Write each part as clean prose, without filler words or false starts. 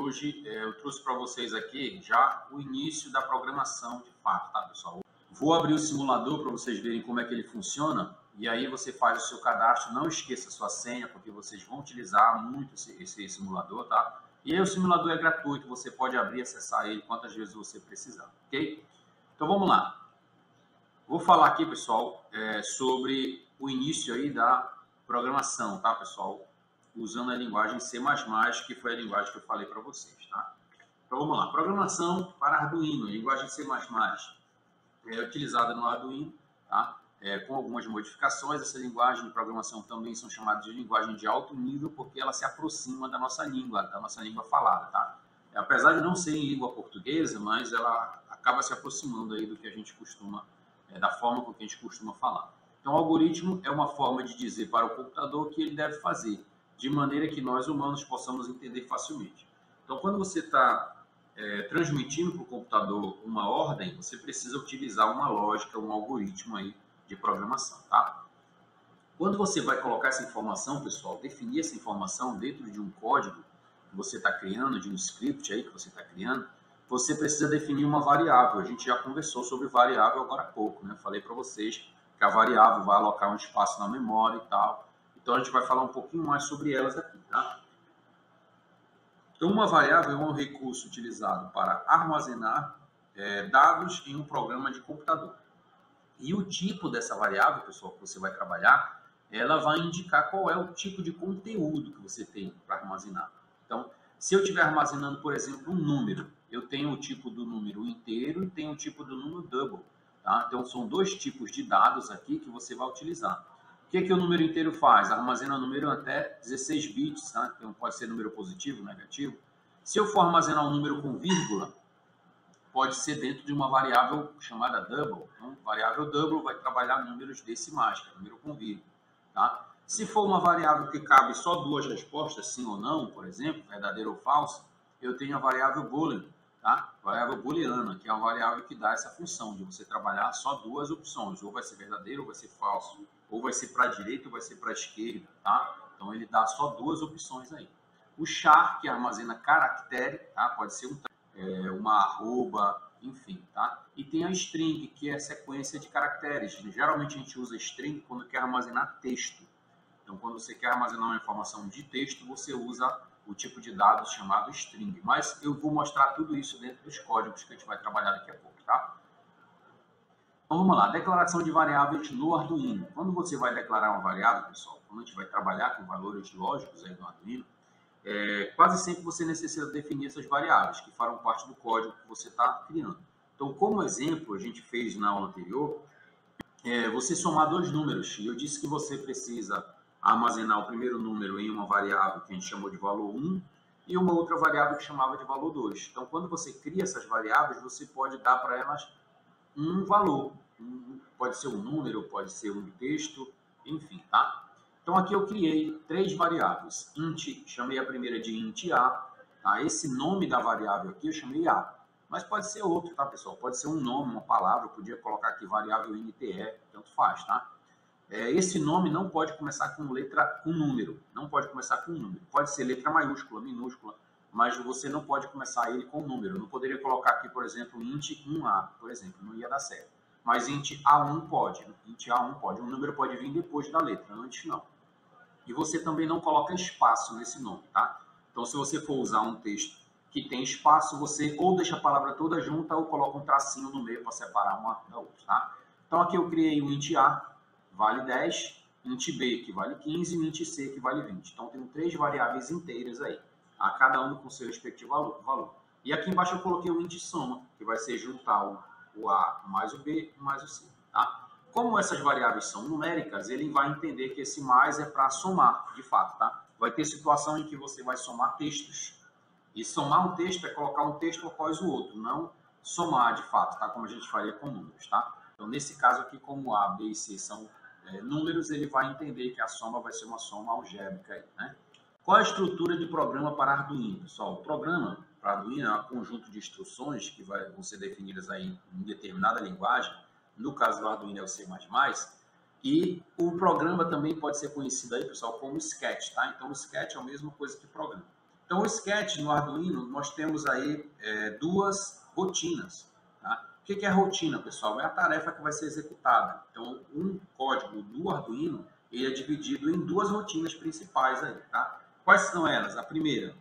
hoje eu trouxe para vocês aqui já o início da programação de fato, tá, pessoal? Vou abrir o simulador para vocês verem como é que ele funciona e aí você faz o seu cadastro. Não esqueça a sua senha, porque vocês vão utilizar muito esse simulador, tá? E aí o simulador é gratuito, você pode abrir e acessar ele quantas vezes você precisar, ok? Então vamos lá. Vou falar aqui, pessoal, sobre o início aí da programação, tá, pessoal? Usando a linguagem C++, que foi a linguagem que eu falei para vocês, tá? Então vamos lá. Programação para Arduino, linguagem C++. É utilizada no Arduino, tá? Com algumas modificações. Essa linguagem de programação também são chamadas de linguagem de alto nível, porque ela se aproxima da nossa língua falada, tá? Apesar de não ser em língua portuguesa, mas ela acaba se aproximando aí do que a gente costuma, da forma com que a gente costuma falar. Então, o algoritmo é uma forma de dizer para o computador o que ele deve fazer, de maneira que nós humanos possamos entender facilmente. Então, quando você está transmitindo para o computador uma ordem, você precisa utilizar uma lógica, um algoritmo aí de programação, tá? Quando você vai colocar essa informação, pessoal, definir essa informação dentro de um código que você está criando, de um script aí que você está criando, você precisa definir uma variável. A gente já conversou sobre variável agora há pouco, né? Falei para vocês que a variável vai alocar um espaço na memória e tal. Então, a gente vai falar um pouquinho mais sobre elas aqui, tá? Então, uma variável é um recurso utilizado para armazenar dados em um programa de computador. E o tipo dessa variável, pessoal, que você vai trabalhar, ela vai indicar qual é o tipo de conteúdo que você tem para armazenar. Então, se eu estiver armazenando, por exemplo, um número, eu tenho o tipo do número inteiro e tenho o tipo do número double, tá? Então, são dois tipos de dados aqui que você vai utilizar. O que o número inteiro faz? Armazena o número até 16 bits, tá? Então, pode ser número positivo, negativo. Se eu for armazenar um número com vírgula, pode ser dentro de uma variável chamada double. Então, variável double vai trabalhar números decimais, que é número com vírgula, tá? Se for uma variável que cabe só duas respostas, sim ou não, por exemplo, verdadeiro ou falso, eu tenho a variável boolean, tá? Variável booleana, que é uma variável que dá essa função de você trabalhar só duas opções, ou vai ser verdadeiro ou vai ser falso, ou vai ser para a direita ou vai ser para a esquerda, tá? Então ele dá só duas opções aí. O char, que armazena caractere, tá? Pode ser uma arroba, enfim, tá? E tem a string, que é a sequência de caracteres. Geralmente a gente usa string quando quer armazenar texto. Então, quando você quer armazenar uma informação de texto, você usa o tipo de dados chamado string. Mas eu vou mostrar tudo isso dentro dos códigos que a gente vai trabalhar daqui a pouco, tá? Então, vamos lá. Declaração de variáveis no Arduino. Quando você vai declarar uma variável, pessoal, quando a gente vai trabalhar com valores lógicos aí no Arduino, quase sempre você necessita definir essas variáveis que farão parte do código que você está criando. Então, como exemplo, a gente fez na aula anterior, você somar dois números. E eu disse que você precisa armazenar o primeiro número em uma variável que a gente chamou de valor 1 e uma outra variável que chamava de valor 2. Então, quando você cria essas variáveis, você pode dar para elas um valor. Pode ser um número, pode ser um texto, enfim, tá? Então, aqui eu criei três variáveis. Int, chamei a primeira de int a, tá? Esse nome da variável aqui eu chamei a. Mas pode ser outro, tá, pessoal? Pode ser um nome, uma palavra. Eu podia colocar aqui variável nte, tanto faz, tá? Esse nome não pode começar com número. Não pode começar com número. Pode ser letra maiúscula, minúscula, mas você não pode começar ele com número. Eu não poderia colocar aqui, por exemplo, int 1a, por exemplo. Não ia dar certo. Mas int a1 pode. Int a1 pode. Um número pode vir depois da letra, antes não. E você também não coloca espaço nesse nome, tá? Então, se você for usar um texto que tem espaço, você ou deixa a palavra toda junta ou coloca um tracinho no meio para separar uma da outra, tá? Então, aqui eu criei o int a, vale 10, int b, que vale 15, e int c, que vale 20. Então, tenho três variáveis inteiras aí, a cada uma com seu respectivo valor. E aqui embaixo eu coloquei o int soma, que vai ser juntar o a mais o b mais o c, tá? Como essas variáveis são numéricas, ele vai entender que esse mais é para somar, de fato, tá? Vai ter situação em que você vai somar textos. E somar um texto é colocar um texto após o outro, não somar, de fato, tá? Como a gente faria com números, tá? Então, nesse caso aqui, como A, B e C são números, ele vai entender que a soma vai ser uma soma algébrica aí, né? Qual a estrutura de programa para Arduino, pessoal? O programa para Arduino é um conjunto de instruções que vão ser definidas aí em determinada linguagem. No caso do Arduino é o C++, e o programa também pode ser conhecido aí, pessoal, como Sketch, tá? Então, o Sketch é a mesma coisa que programa. Então, o Sketch no Arduino, nós temos aí duas rotinas. Tá? O que é rotina, pessoal? É a tarefa que vai ser executada. Então, um código do Arduino, ele é dividido em duas rotinas principais aí, tá? Quais são elas? A primeira,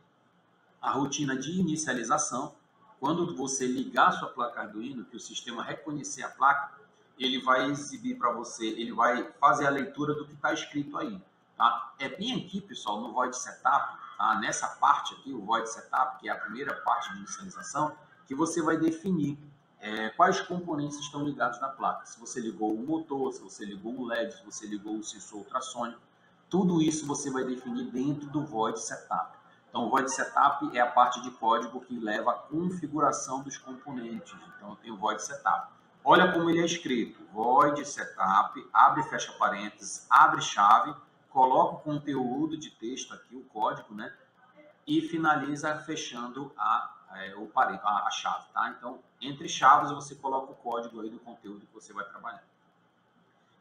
a rotina de inicialização. Quando você ligar a sua placa Arduino, que o sistema reconhecer a placa, ele vai exibir para você, ele vai fazer a leitura do que está escrito aí. Tá? É bem aqui, pessoal, no Void Setup, tá? Nessa parte aqui, o Void Setup, que é a primeira parte de inicialização, que você vai definir quais componentes estão ligados na placa. Se você ligou o motor, se você ligou o LED, se você ligou o sensor ultrassônico, tudo isso você vai definir dentro do Void Setup. Então, o Void Setup é a parte de código que leva a configuração dos componentes. Então, eu tenho o Void Setup. Olha como ele é escrito. Void Setup, abre e fecha parênteses, abre chave, coloca o conteúdo de texto aqui, o código, né? E finaliza fechando a chave, tá? Então, entre chaves, você coloca o código aí do conteúdo que você vai trabalhar.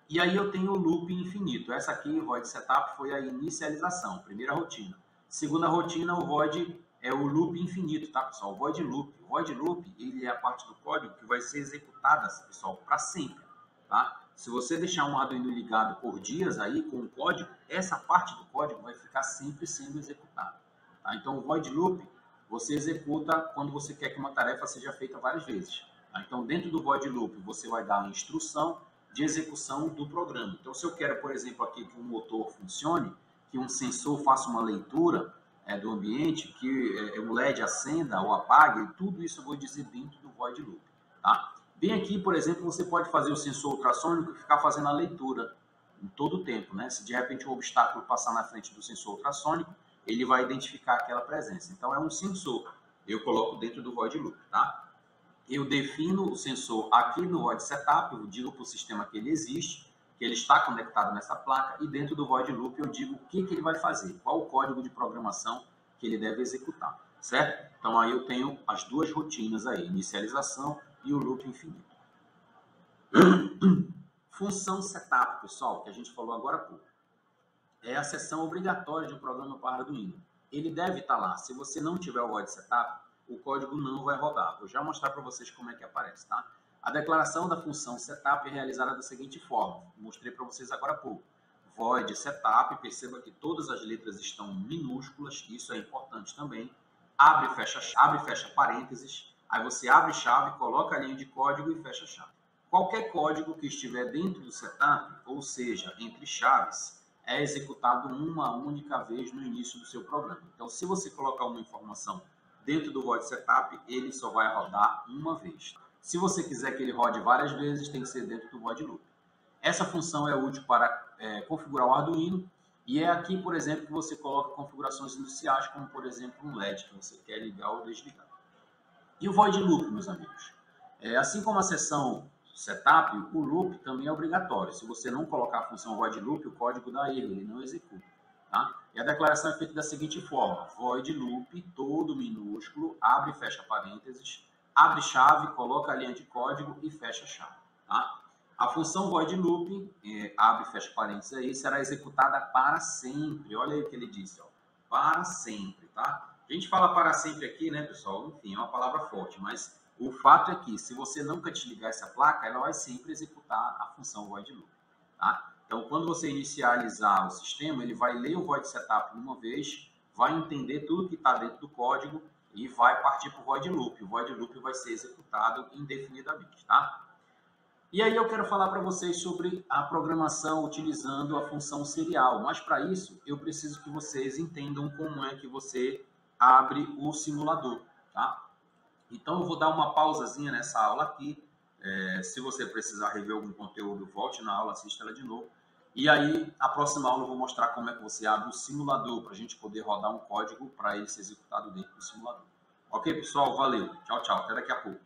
E aí eu tenho o loop infinito. Essa aqui, o Void Setup, foi a inicialização, primeira rotina. Segunda rotina, o Void é o loop infinito, tá, pessoal? O Void Loop. O Void Loop, ele é a parte do código que vai ser executada, pessoal, para sempre, tá? Se você deixar um Arduino ligado por dias aí com o código, essa parte do código vai ficar sempre sendo executada, tá? Então, o Void Loop, você executa quando você quer que uma tarefa seja feita várias vezes, tá? Então, dentro do Void Loop, você vai dar a instrução de execução do programa. Então, se eu quero, por exemplo, aqui que um motor funcione, que um sensor faça uma leitura do ambiente, que um LED acenda ou apague, tudo isso eu vou dizer dentro do Void Loop, tá? Bem aqui, por exemplo, você pode fazer o sensor ultrassônico e ficar fazendo a leitura em todo o tempo, né? Se de repente um obstáculo passar na frente do sensor ultrassônico, ele vai identificar aquela presença. Então, é um sensor. Eu coloco dentro do Void Loop, tá? Eu defino o sensor aqui no Void Setup, eu digo para o sistema que ele existe, que ele está conectado nessa placa, e dentro do Void Loop eu digo o que ele vai fazer, qual o código de programação que ele deve executar, certo? Então, aí eu tenho as duas rotinas aí, inicialização e o loop infinito. Função Setup, pessoal, que a gente falou agora há pouco. É a seção obrigatória de um programa para Arduino. Ele deve estar lá. Se você não tiver o Void Setup, o código não vai rodar. Vou já mostrar para vocês como é que aparece, tá? A declaração da função Setup é realizada da seguinte forma. Mostrei para vocês agora há pouco. Void Setup, perceba que todas as letras estão minúsculas, isso é importante também. Abre e fecha parênteses. Aí você abre chave, coloca a linha de código e fecha a chave. Qualquer código que estiver dentro do setup, ou seja, entre chaves, é executado uma única vez no início do seu programa. Então, se você colocar uma informação dentro do Void Setup, ele só vai rodar uma vez. Se você quiser que ele rode várias vezes, tem que ser dentro do Void Loop. Essa função é útil para configurar o Arduino, e é aqui, por exemplo, que você coloca configurações iniciais, como, por exemplo, um LED que você quer ligar ou desligar. E o Void Loop, meus amigos? Assim como a seção Setup, o Loop também é obrigatório. Se você não colocar a função Void Loop, o código dá erro, ele não executa. Tá? E a declaração é feita da seguinte forma. Void Loop, todo minúsculo, abre e fecha parênteses, abre chave, coloca a linha de código e fecha a chave. Tá? A função Void Loop, abre e fecha parênteses aí, será executada para sempre. Olha aí o que ele disse, ó, para sempre, tá? A gente fala para sempre aqui, né, pessoal? Enfim, é uma palavra forte, mas o fato é que se você nunca desligar essa placa, ela vai sempre executar a função Void Loop, tá? Então, quando você inicializar o sistema, ele vai ler o Void Setup uma vez, vai entender tudo que está dentro do código e vai partir para o Void Loop. O Void Loop vai ser executado indefinidamente, tá? E aí eu quero falar para vocês sobre a programação utilizando a função serial. Mas para isso, eu preciso que vocês entendam como é que você abre o simulador, tá? Então, eu vou dar uma pausazinha nessa aula aqui. Se você precisar rever algum conteúdo, volte na aula, assista ela de novo. E aí, a próxima aula eu vou mostrar como é que você abre o simulador para a gente poder rodar um código para ele ser executado dentro do simulador. Ok, pessoal? Valeu. Tchau, tchau. Até daqui a pouco.